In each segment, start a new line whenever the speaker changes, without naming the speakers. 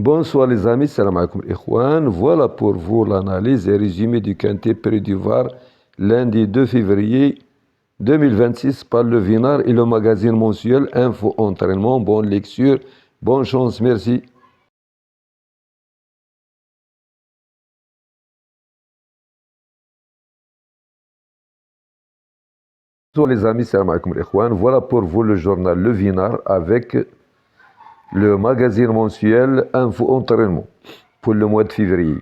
Bonsoir les amis, salam alaikum ikhwan. Voilà pour vous l'analyse et résumé du quintet Prix du Var lundi 2 février 2026 par le Vinard et le magazine mensuel Info Entraînement. Bonne lecture, bonne chance, merci. Bonsoir les amis, salam alaikum ikhwan. Voilà pour vous le journal Le Vinard avec le magazine mensuel Info Entraînement pour le mois de février.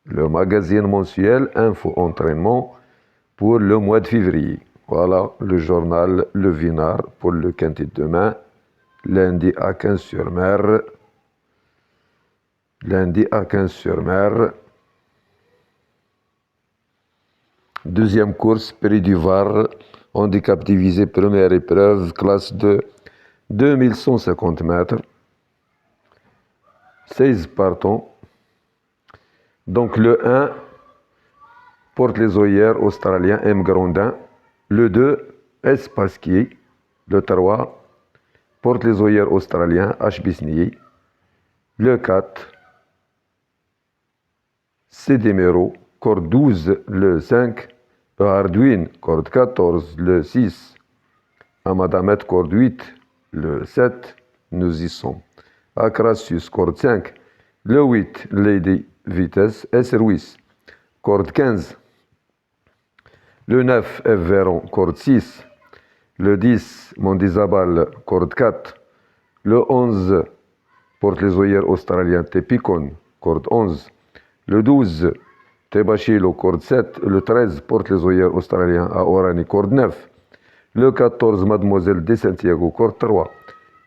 Le magazine mensuel Info Entraînement pour le mois de février. Voilà le journal Le Vinard pour le quintet de demain, lundi à 15-sur-Mer. Lundi à 15-sur-Mer. Deuxième course, Prix du Var, handicap divisé, première épreuve, classe de 2150 mètres. 16 partants. Donc le 1 porte les œillères australien M. Grandin. Le 2, S. Pasquier. Le 3, porte les œillères australien H. Bisnier. Le 4, C. Demero. Corde 12, le 5. Hardwin, corde 14, le 6. Amadamet, corde 8, le 7. Nous y sommes. Acrasus, corde 5. Le 8, Lady Vitesse. S. Ruiz, corde 15. Le 9, F. Véron, corde 6. Le 10, Mondizabal, corde 4. Le 11, porte les œillères australien Tepicon, corde 11. Le 12, Tebachilo, corde 7. Le 13, porte les œillères australien à Orani, corde 9. Le 14, Mademoiselle de Santiago, corde 3.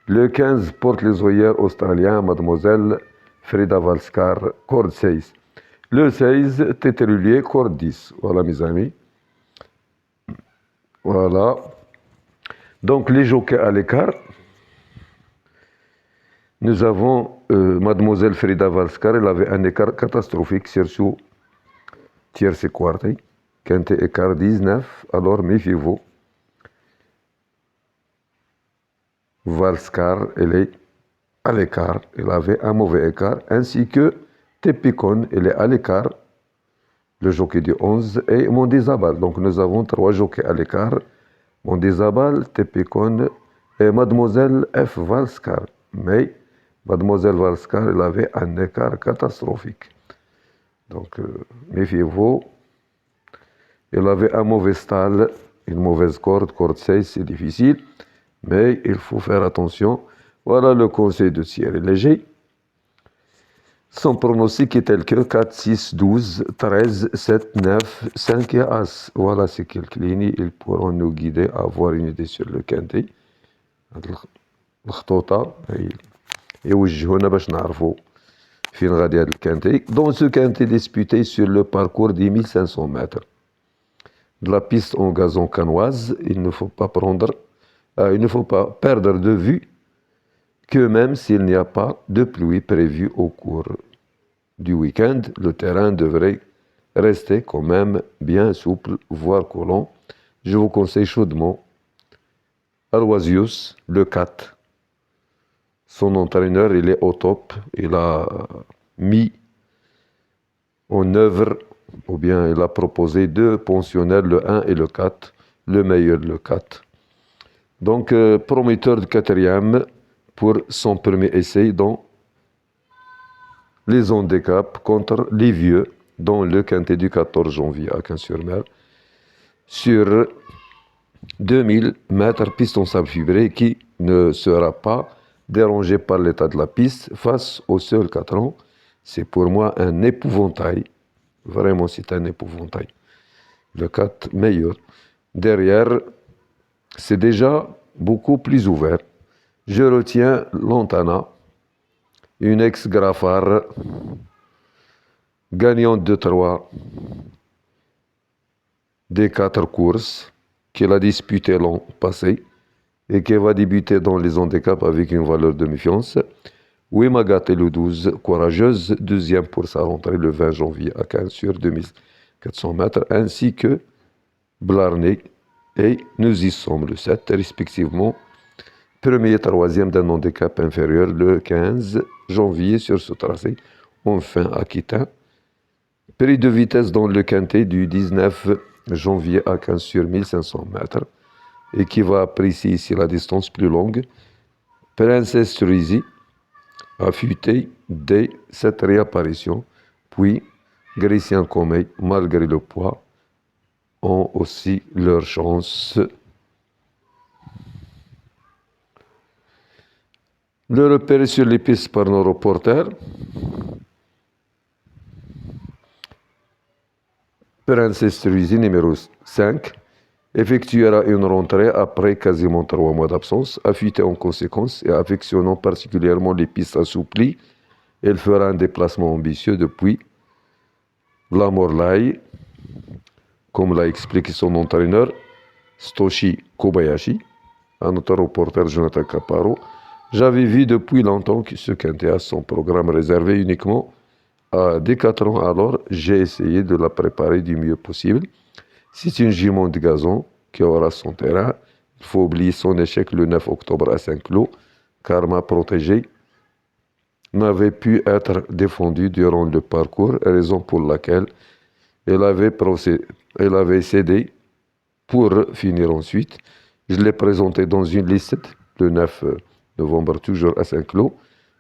Le 15, porte les œillères australien Mademoiselle Frida Valskar, corde 16. Le 16, Tétérulier, corde 10. Voilà mes amis. Voilà. Donc les jockeys à l'écart. Nous avons Mademoiselle Frida Valskar, elle avait un écart catastrophique, surtout tierce et quarte. Quintet écart 19, alors méfiez-vous. Valskar, elle est à l'écart, elle avait un mauvais écart, ainsi que Tepicon, elle est à l'écart, le jockey du 11, et Mondizabal. Donc nous avons 3 jockeys à l'écart, Mondizabal, Tepicon et Mademoiselle F. Valskar. Mais Mademoiselle Valskar, elle avait un écart catastrophique. Donc, méfiez-vous. Elle avait un mauvais stall, une mauvaise corde, corde 16, c'est difficile. Mais il faut faire attention. Voilà le conseil de Thierry Léger. Son pronostic est tel que 4, 6, 12, 13, 7, 9, 5 et As. Voilà ces quelques lignes. Ils pourront nous guider à avoir une idée sur le quintet. يوجهونا باش نعرفوا فين غادي هذا الكانتي. Dans ce quintet disputé sur le parcours des 1500 mètres de la piste en gazon canoise, il ne faut pas perdre de vue que même s'il n'y a pas de pluie prévue au cours du week-end, le terrain devrait rester quand même bien souple, voire collant. Je vous conseille chaudement Aloisius, le 4. Son entraîneur, il est au top. Il a mis en œuvre, ou bien il a proposé 2 pensionnaires, le 1 et le 4, le meilleur, le 4. Donc, prometteur de 4e pour son premier essai dans les handicaps contre les vieux, dans le quintet du 14 janvier à 15-sur-Mer, sur 2000 mètres piste en sable fibré qui ne sera pas dérangé par l'état de la piste face au seul 4 ans. C'est pour moi un épouvantail. Vraiment, c'est un épouvantail. Le 4 meilleur. Derrière, c'est déjà beaucoup plus ouvert. Je retiens Lantana, une ex-Graffard, gagnante de 3 des 4 courses qu'il a disputé l'an passé et qui va débuter dans les handicaps avec une valeur de méfiance. Wimagat est le 12, courageuse, deuxième pour sa rentrée le 20 janvier à 15 sur 2400 mètres, ainsi que Blarney et Nous y sommes le 7, respectivement, premier et troisième d'un handicap inférieur, le 15 janvier sur ce tracé, enfin Aquitaine. Prix de vitesse dans le quintet du 19 janvier à 15 sur 1500 mètres, et qui va apprécier ici la distance plus longue. Princess Truzy, affûté dès cette réapparition, puis Gracien Comey, malgré le poids, ont aussi leur chance. Le repéré sur les pistes par nos reporters. Princess Truzy, numéro 5, effectuera une rentrée après quasiment 3 mois d'absence, affûtée en conséquence et affectionnant particulièrement les pistes assouplies. Elle fera un déplacement ambitieux depuis la Morlaï, comme l'a expliqué son entraîneur Stoshi Kobayashi, à notre reporter Jonathan Caparo. J'avais vu depuis longtemps que ce quintet a son programme réservé uniquement à des 4 ans, alors j'ai essayé de la préparer du mieux possible. C'est une jument de gazon qui aura son terrain. Il faut oublier son échec le 9 octobre à Saint-Cloud, car ma protégée n'avait pu être défendue durant le parcours, raison pour laquelle elle avait cédé pour finir ensuite. Je l'ai présentée dans une liste le 9 novembre, toujours à Saint-Cloud,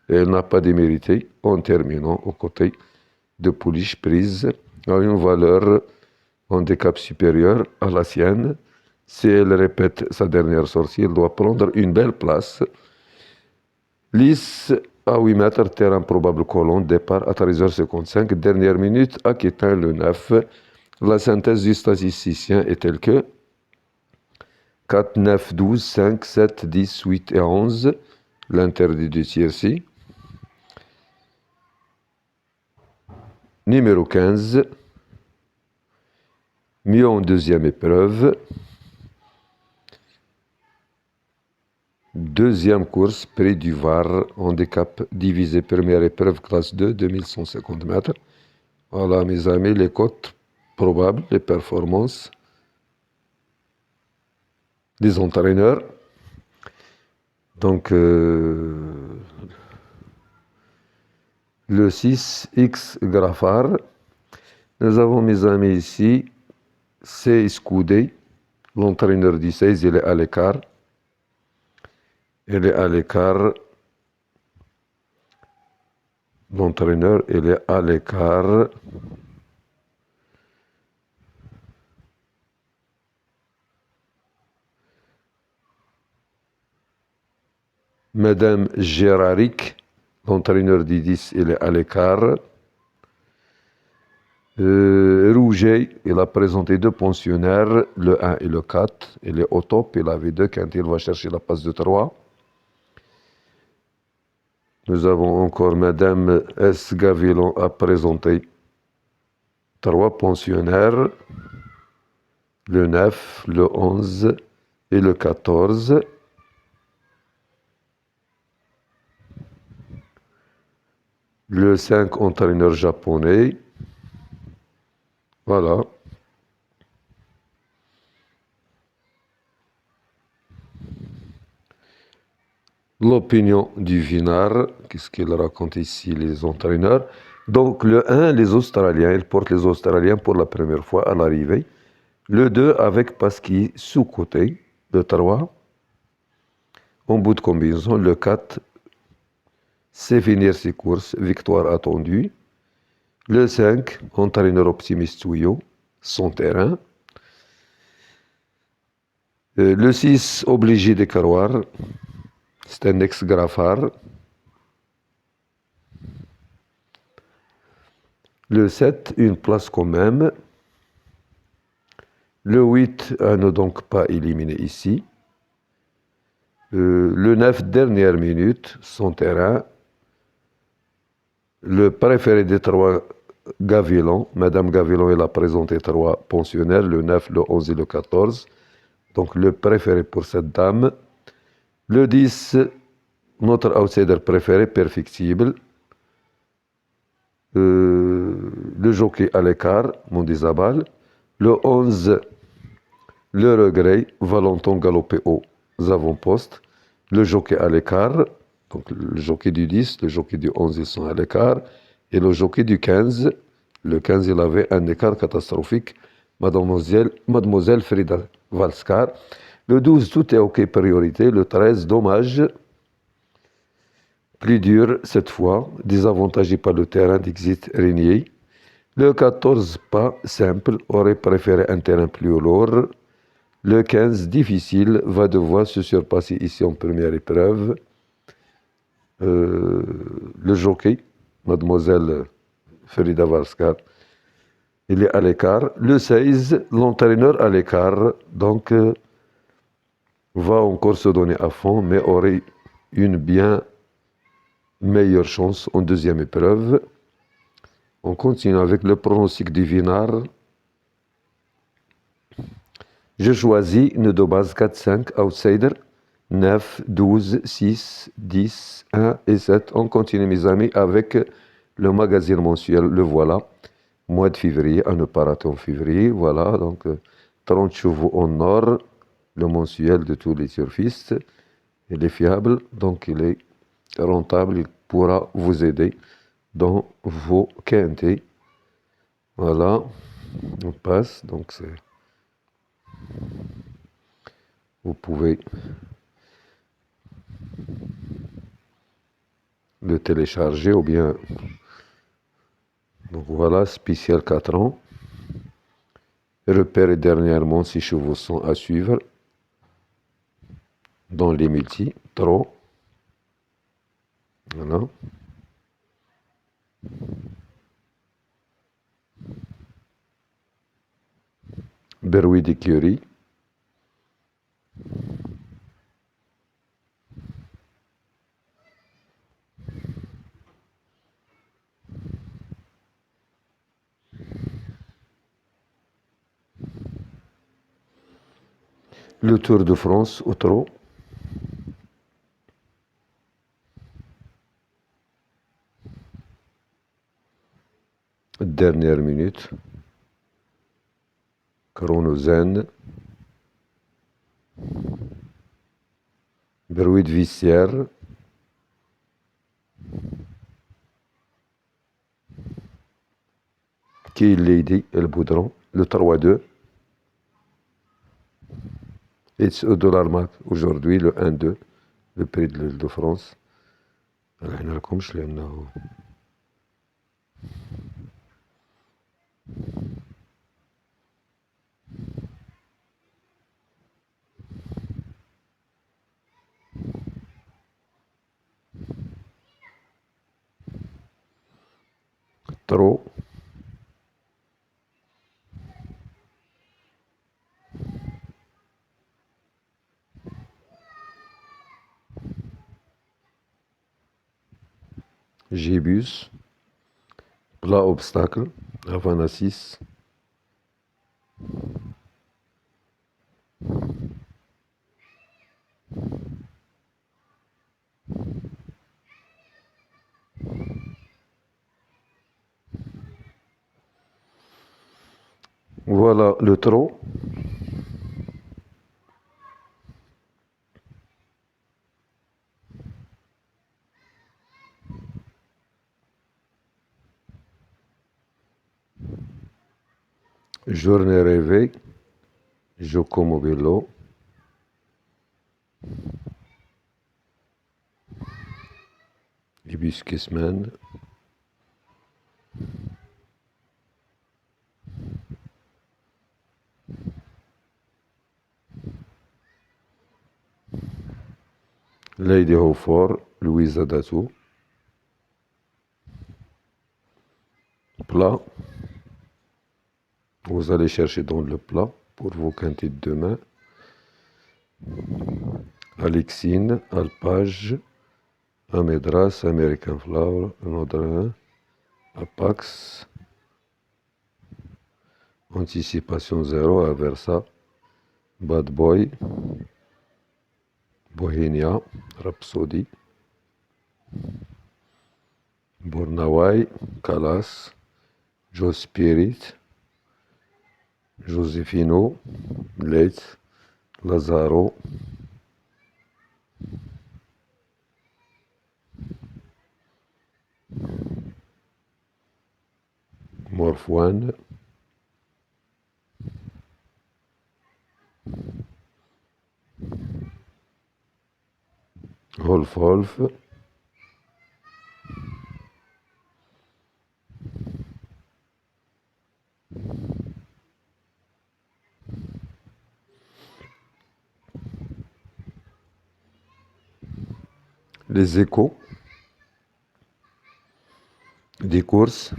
et elle n'a pas démérité en terminant aux côtés de pouliche prise à une valeur handicap supérieur à la sienne. Si elle répète sa dernière sortie, elle doit prendre une belle place. Lisse à 8 mètres, terrain probable colon, départ à 13h55, dernière minute, Aquitaine le 9. La synthèse du statisticien est telle que 4, 9, 12, 5, 7, 10, 8 et 11, l'interdit du tiercé. Numéro 15, mieux en deuxième épreuve. Deuxième course, prix du Var, handicap divisé première épreuve, classe 2, 2150 mètres. Voilà, mes amis, les cotes probables, les performances des entraîneurs. Donc, le 6, X Graffard. Nous avons, mes amis, ici, C. Scoudé, l'entraîneur du 16, il est à l'écart. Il est à l'écart. L'entraîneur, il est à l'écart. Madame Géraric, l'entraîneur du 10, il est à l'écart. Rouget, il a présenté 2 pensionnaires, le 1 et le 4. Il est au top, il avait 2 quand il va chercher la passe de 3. Nous avons encore Madame S. Gavilon a présenté 3 pensionnaires, le 9, le 11 et le 14. Le 5, entraîneur japonais. Voilà. L'opinion du Vinard, qu'est-ce qu'il raconte ici, les entraîneurs. Donc, le 1, les Australiens, ils portent les Australiens pour la première fois à l'arrivée. Le 2, avec Pasquier sous-côté. Le 3, en bout de combinaison. Le 4, c'est finir ses courses, victoire attendue. Le 5, entraîneur optimiste Touillot, son terrain. Le 6, obligé de Caroir, c'est un ex-Graffard. Le 7, une place quand même. Le 8, à ne donc pas éliminer ici. Le 9, dernière minute, son terrain. Le préféré des 3, Gavilon. Madame Gavilon, elle a présenté 3 pensionnaires, le 9, le 11 et le 14. Donc le préféré pour cette dame. Le 10, notre outsider préféré, perfectible. Le jockey à l'écart, Mondizabal. Le 11, le regret, Valentin galopé aux avant-postes. Le jockey à l'écart. Donc le jockey du 10, le jockey du 11, ils sont à l'écart. Et le jockey du 15, le 15, il avait un écart catastrophique. Mademoiselle Frida Valskar. Le 12, tout est OK, priorité. Le 13, dommage. Plus dur cette fois, désavantagé par le terrain d'Exit Régnier. Le 14, pas simple, aurait préféré un terrain plus lourd. Le 15, difficile, va devoir se surpasser ici en première épreuve. Le jockey, Mademoiselle Frida Valskar, il est à l'écart. Le 16, l'entraîneur à l'écart, donc va encore se donner à fond, mais aurait une bien meilleure chance en deuxième épreuve. On continue avec le pronostic du Vinard. Je choisis une de base 4-5, outsider, 9, 12, 6, 10, 1 et 7. On continue, mes amis, avec le magazine mensuel. Le voilà, mois de février, à ne pas rater en février. Voilà, donc 30 chevaux en or, le mensuel de tous les surfistes. Il est fiable, donc il est rentable, il pourra vous aider dans vos quintés. Voilà, on passe, donc vous pouvez le télécharger ou bien, donc voilà, spécial 4 ans. Repérez dernièrement 6 chevaux sont à suivre dans les multis, trop. Voilà. Berwick d'écurie. Le Tour de France au trot. Dernière minute. Chronozen. Berwick Vissière. Qui Lady El Boudron. Le 3-2. It's au dollar max aujourd'hui, le 1-2. Le prix de l'île de France. Alors, هنا لكمش لأنه trop. Gibus. Plat obstacle. Havana 6. Voilà le trot. Journée rêvée. Joko Mobilo. Hibiscus-Man. Lady Haufort, Louisa Datou. Plat. Vous allez chercher dans le plat pour vos quintés de demain. Alexine, Alpage, Amedras, American Flower, Nodrin, Apax, Anticipation Zéro, Aversa, Bad Boy, Bohemia, Rhapsody, Bornaway, Calas, Joe Spirit, Josefino, Leitz, Lazaro, Morphone. Wolf. Les échos des courses.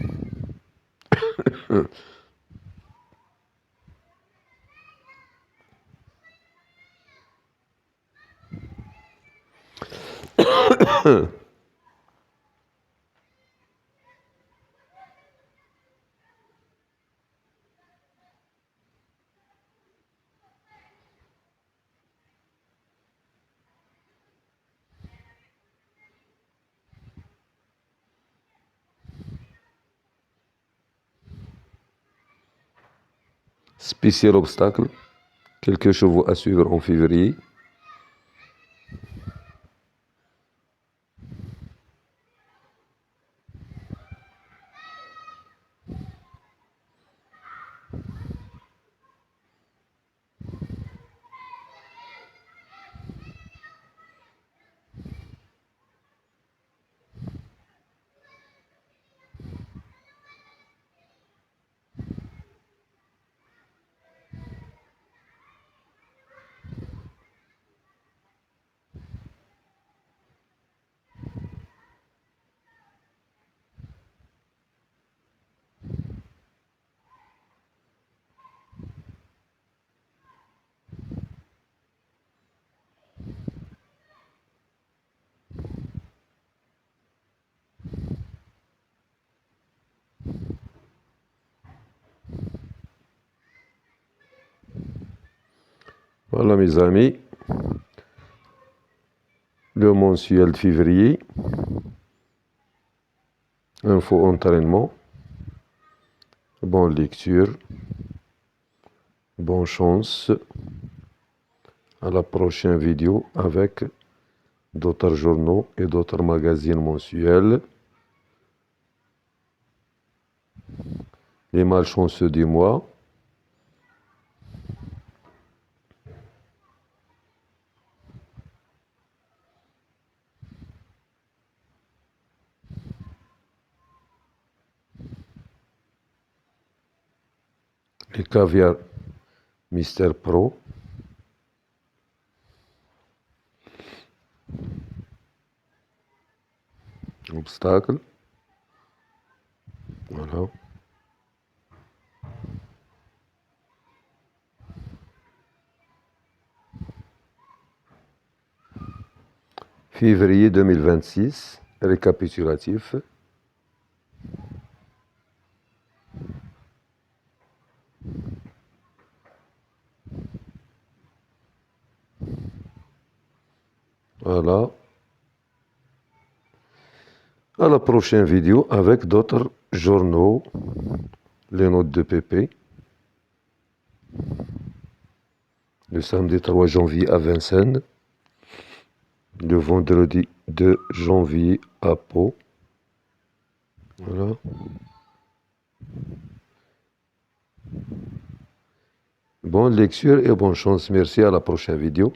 Spécial obstacle. Quelques chevaux à suivre en février. Voilà mes amis, le mensuel de février, info entraînement, bonne lecture, bonne chance, à la prochaine vidéo avec d'autres journaux et d'autres magazines mensuels. Les malchanceux du mois. Les caviar Mister Pro. Obstacle. Voilà. Février 2026, récapitulatif. Voilà. À la prochaine vidéo avec d'autres journaux, les notes de PP. Le samedi 3 janvier à Vincennes. Le vendredi 2 janvier à Pau. Voilà. Bonne lecture et bonne chance. Merci, à la prochaine vidéo.